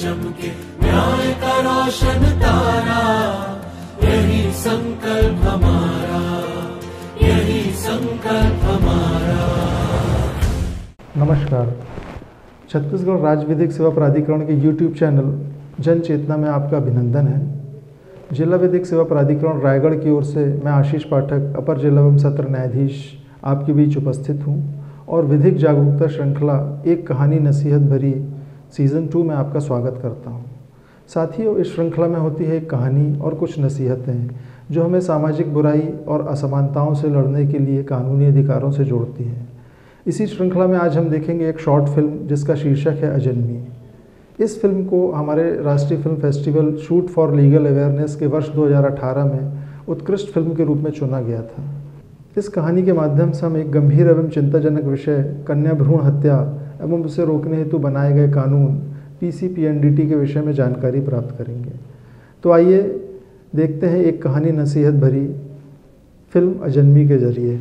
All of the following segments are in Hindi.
चमके न्याय का रोशन तारा, यही संकल्प हमारा, यही संकल्प हमारा। नमस्कार। छत्तीसगढ़ राज्य विधिक सेवा प्राधिकरण के YouTube चैनल जन चेतना में आपका अभिनंदन है। जिला विधिक सेवा प्राधिकरण रायगढ़ की ओर से मैं आशीष पाठक, अपर जिला एवं सत्र न्यायाधीश आपके बीच उपस्थित हूँ और विधिक जागरूकता श्रृंखला एक कहानी नसीहत भरी सीज़न 2 में आपका स्वागत करता हूँ। साथियों, इस श्रृंखला में होती है एक कहानी और कुछ नसीहतें जो हमें सामाजिक बुराई और असमानताओं से लड़ने के लिए कानूनी अधिकारों से जोड़ती हैं। इसी श्रृंखला में आज हम देखेंगे एक शॉर्ट फिल्म जिसका शीर्षक है अजन्मी। इस फिल्म को हमारे राष्ट्रीय film festival shoot for legal awareness के वर्ष 2018 में उत्कृष्ट फिल्म के रूप में चुना गया था। इस कहानी के माध्यम से हम एक गंभीर एवं चिंताजनक विषय कन्या भ्रूण हत्या एवं उसे रोकने हेतु बनाए गए कानून PCPNDT के विषय में जानकारी प्राप्त करेंगे। तो आइए देखते हैं एक कहानी नसीहत भरी फिल्म अजन्मी के जरिए।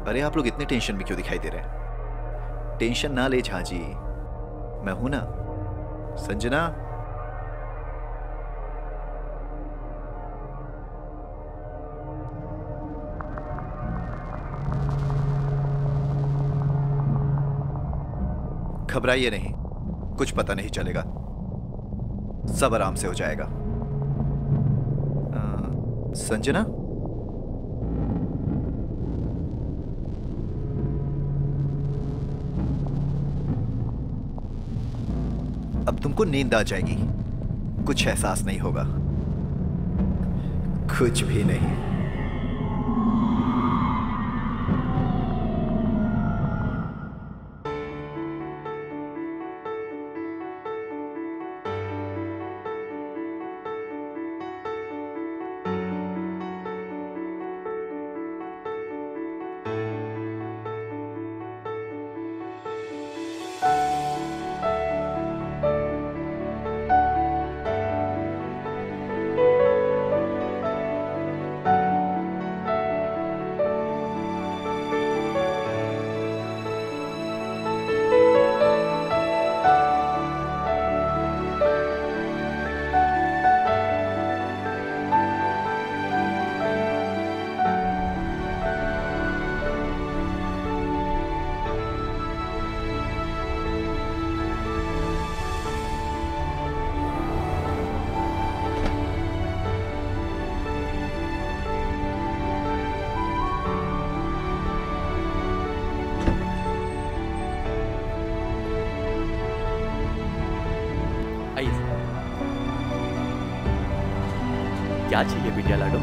अरे आप लोग इतने टेंशन में क्यों दिखाई दे रहे हैं? टेंशन ना ले झाजी, मैं हूं ना। संजना, घबराइए नहीं, कुछ पता नहीं चलेगा, सब आराम से हो जाएगा। संजना, अब तुमको नींद आ जाएगी, कुछ एहसास नहीं होगा, कुछ भी नहीं। क्या चाहिए बिटिया लाडो?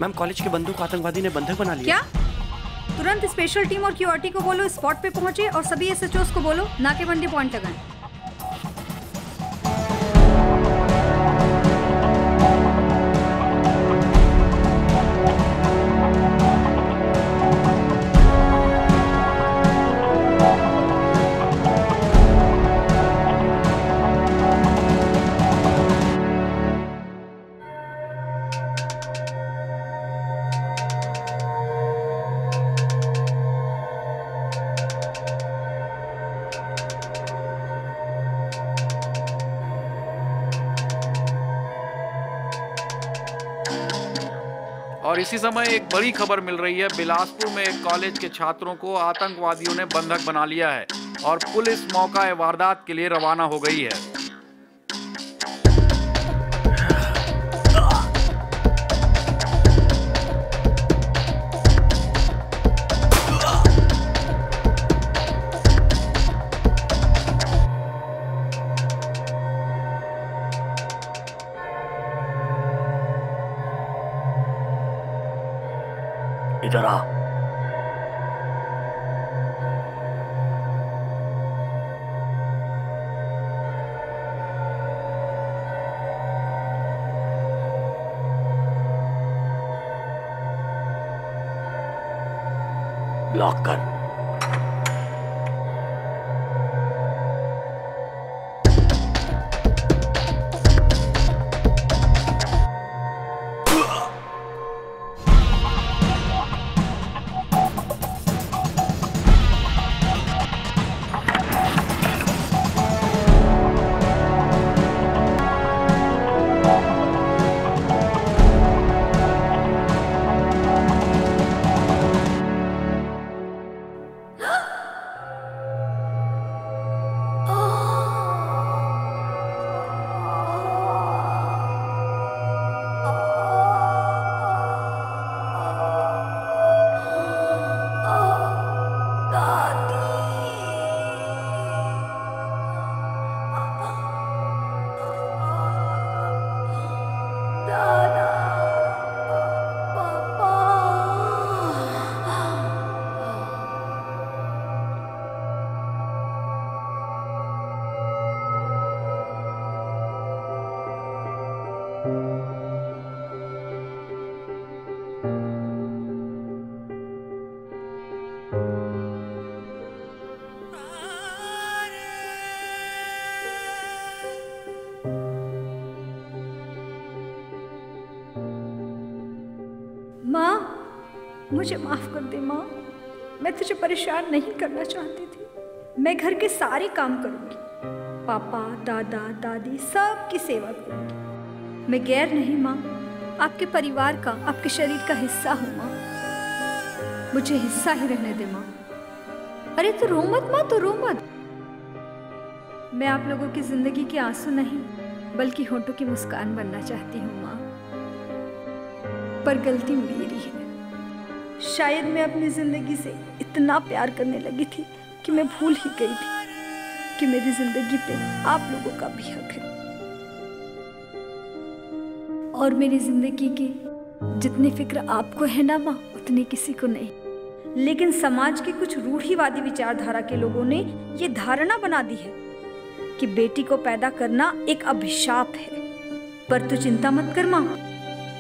मैम, कॉलेज के बंदूक आतंकवादी ने बंधक बना लिया। क्या? तुरंत स्पेशल टीम और QRT को बोलो स्पॉट पे पहुंचे और सभी SHOs को बोलो नाकेबंदी पॉइंट लगाएं। और इसी समय एक बड़ी खबर मिल रही है। बिलासपुर में एक कॉलेज के छात्रों को आतंकवादियों ने बंधक बना लिया है और पुलिस मौका वारदात के लिए रवाना हो गई है। इधर आ। लॉक कर। मुझे माफ कर दे माँ, मैं तुझे परेशान नहीं करना चाहती थी। मैं घर के सारे काम करूँगी, पापा दादा दादी सबकी सेवा करूँगी। मैं गैर नहीं माँ, आपके परिवार का, आपके शरीर का हिस्सा हूँ माँ। मुझे हिस्सा ही रहने दे माँ। अरे तो रो मत माँ, तो रो मत। मैं आप लोगों की जिंदगी के आंसू नहीं बल्कि होठों की मुस्कान बनना चाहती हूँ माँ। पर गलती मेरी है। शायद मैं अपनी जिंदगी से इतना प्यार करने लगी थी कि मैं भूल ही गई थी कि मेरी जिंदगी पे आप लोगों का भी हक है। और मेरी जिंदगी की जितनी फिक्र आपको है ना माँ, उतनी किसी को नहीं। लेकिन समाज के कुछ रूढ़िवादी विचारधारा के लोगों ने ये धारणा बना दी है कि बेटी को पैदा करना एक अभिशाप है। पर तू चिंता मत कर माँ,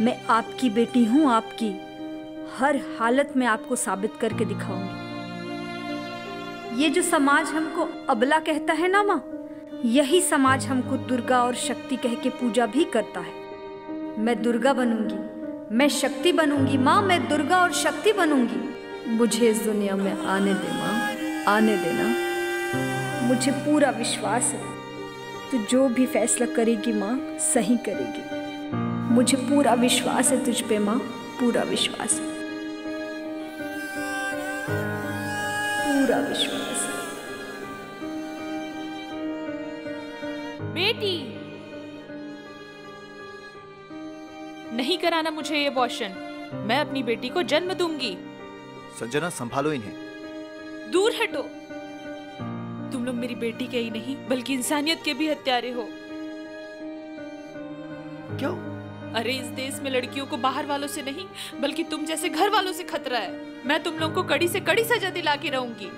मैं आपकी बेटी हूँ, आपकी। हर हालत में आपको साबित करके दिखाऊंगी। ये जो समाज हमको अबला कहता है ना माँ, यही समाज हमको दुर्गा और शक्ति कह के पूजा भी करता है। मैं दुर्गा बनूंगी, मैं शक्ति बनूंगी माँ, मैं दुर्गा और शक्ति बनूंगी। मुझे इस दुनिया में आने दे माँ, आने देना। मुझे पूरा विश्वास है तू जो भी फैसला करेगी माँ, सही करेगी। मुझे पूरा विश्वास है तुझ पे माँ, पूरा विश्वास है, पूरा विश्वास है। बेटी, नहीं कराना मुझे ये अबॉर्शन। मैं अपनी बेटी को जन्म दूंगी। संजना, संभालो इन्हें। दूर हटो। तुम लोग मेरी बेटी के ही नहीं बल्कि इंसानियत के भी हत्यारे हो। क्यों? अरे इस देश में लड़कियों को बाहर वालों से नहीं बल्कि तुम जैसे घर वालों से खतरा है। मैं तुम लोग को कड़ी से कड़ी सजा दिला के रहूंगी।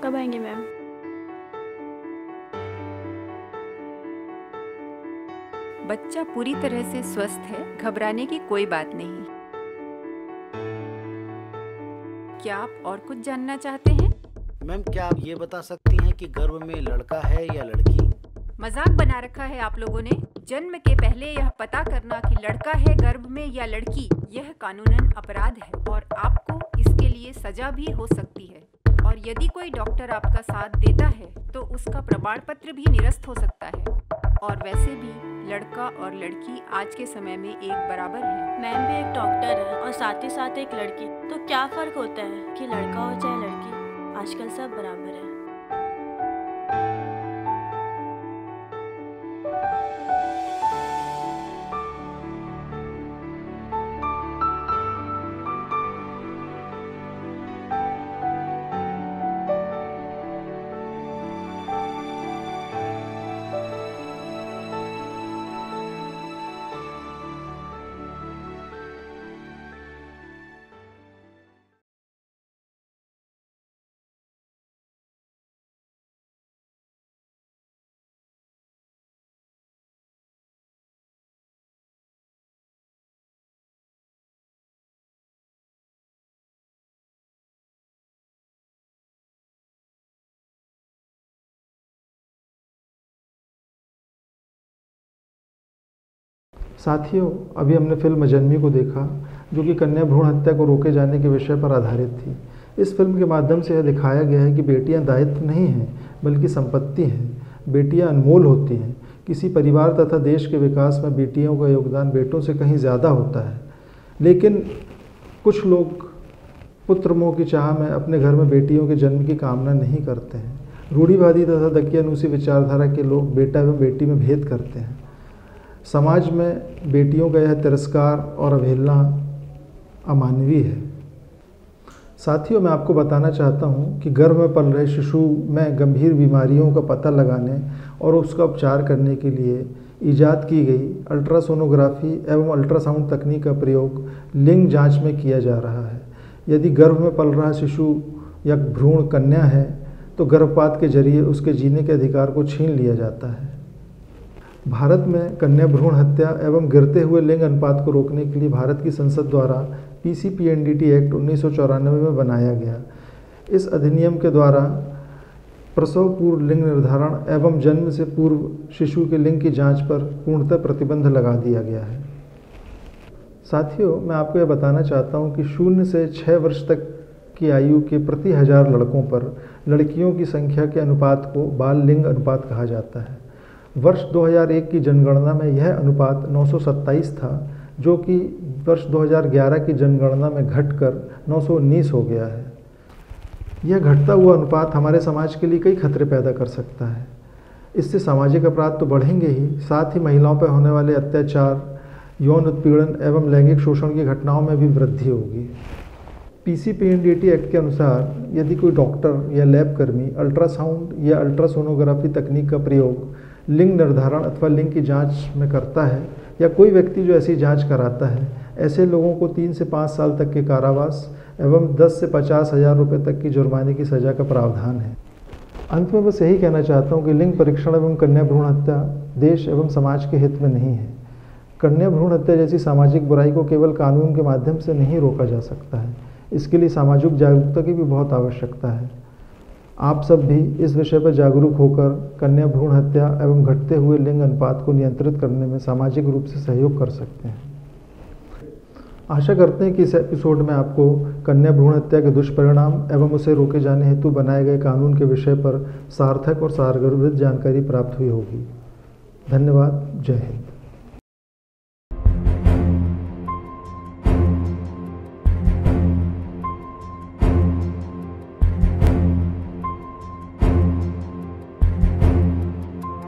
कब आएंगे मैम? बच्चा पूरी तरह से स्वस्थ है, घबराने की कोई बात नहीं। क्या आप और कुछ जानना चाहते हैं? मैम, क्या आप ये बता सकती हैं कि गर्भ में लड़का है या लड़की? मजाक बना रखा है आप लोगों ने। जन्म के पहले यह पता करना कि लड़का है गर्भ में या लड़की, यह कानूनन अपराध है और आपको इसके लिए सजा भी हो सकती है। और यदि कोई डॉक्टर आपका साथ देता है तो उसका प्रमाण पत्र भी निरस्त हो सकता है। और वैसे भी लड़का और लड़की आज के समय में एक बराबर हैं। मैम भी एक डॉक्टर है और साथ ही साथ एक लड़की, तो क्या फ़र्क होता है कि लड़का हो चाहे लड़की, आजकल सब बराबर है। साथियों, अभी हमने फिल्म अजन्मी को देखा, जो कि कन्या भ्रूण हत्या को रोके जाने के विषय पर आधारित थी। इस फिल्म के माध्यम से यह दिखाया गया है कि बेटियां दायित्व नहीं हैं, बल्कि संपत्ति हैं। बेटियां अनमोल होती हैं। किसी परिवार तथा देश के विकास में बेटियों का योगदान बेटों से कहीं ज़्यादा होता है। लेकिन कुछ लोग पुत्र मोह की चाह में अपने घर में बेटियों के जन्म की कामना नहीं करते हैं। रूढ़िवादी तथा दकियानूसी विचारधारा के लोग बेटा एवं बेटी में भेद करते हैं। समाज में बेटियों का यह तिरस्कार और अवहेलना अमानवीय है। साथियों, मैं आपको बताना चाहता हूं कि गर्भ में पल रहे शिशु में गंभीर बीमारियों का पता लगाने और उसका उपचार करने के लिए ईजाद की गई अल्ट्रासोनोग्राफी एवं अल्ट्रासाउंड तकनीक का प्रयोग लिंग जांच में किया जा रहा है। यदि गर्भ में पल रहा शिशु या भ्रूण कन्या है तो गर्भपात के जरिए उसके जीने के अधिकार को छीन लिया जाता है। भारत में कन्या भ्रूण हत्या एवं गिरते हुए लिंग अनुपात को रोकने के लिए भारत की संसद द्वारा PCPNDT एक्ट 1994 में बनाया गया। इस अधिनियम के द्वारा प्रसव पूर्व लिंग निर्धारण एवं जन्म से पूर्व शिशु के लिंग की जांच पर पूर्णतः प्रतिबंध लगा दिया गया है। साथियों, मैं आपको यह बताना चाहता हूं कि 0 से 6 वर्ष तक की आयु के प्रति 1000 लड़कों पर लड़कियों की संख्या के अनुपात को बाल लिंग अनुपात कहा जाता है। वर्ष 2001 की जनगणना में यह अनुपात 927 था, जो कि वर्ष 2011 की जनगणना में घटकर 919 हो गया है। यह घटता हुआ अनुपात हमारे समाज के लिए कई खतरे पैदा कर सकता है। इससे सामाजिक अपराध तो बढ़ेंगे ही, साथ ही महिलाओं पर होने वाले अत्याचार, यौन उत्पीड़न एवं लैंगिक शोषण की घटनाओं में भी वृद्धि होगी। PCPNDT एक्ट के अनुसार यदि कोई डॉक्टर या लैब कर्मी अल्ट्रासाउंड या अल्ट्रासोनोग्राफी तकनीक का प्रयोग लिंग निर्धारण अथवा लिंग की जांच में करता है या कोई व्यक्ति जो ऐसी जांच कराता है, ऐसे लोगों को 3 से 5 साल तक के कारावास एवं 10 से 50,000 रुपये तक की जुर्माने की सज़ा का प्रावधान है। अंत में बस यही कहना चाहता हूँ कि लिंग परीक्षण एवं कन्या भ्रूण हत्या देश एवं समाज के हित में नहीं है। कन्या भ्रूण हत्या जैसी सामाजिक बुराई को केवल कानून के माध्यम से नहीं रोका जा सकता है। इसके लिए सामाजिक जागरूकता की भी बहुत आवश्यकता है। आप सब भी इस विषय पर जागरूक होकर कन्या भ्रूण हत्या एवं घटते हुए लिंग अनुपात को नियंत्रित करने में सामाजिक रूप से सहयोग कर सकते हैं। आशा करते हैं कि इस एपिसोड में आपको कन्या भ्रूण हत्या के दुष्परिणाम एवं उसे रोके जाने हेतु बनाए गए कानून के विषय पर सार्थक और सारगर्भित जानकारी प्राप्त हुई होगी। धन्यवाद। जय हिंद।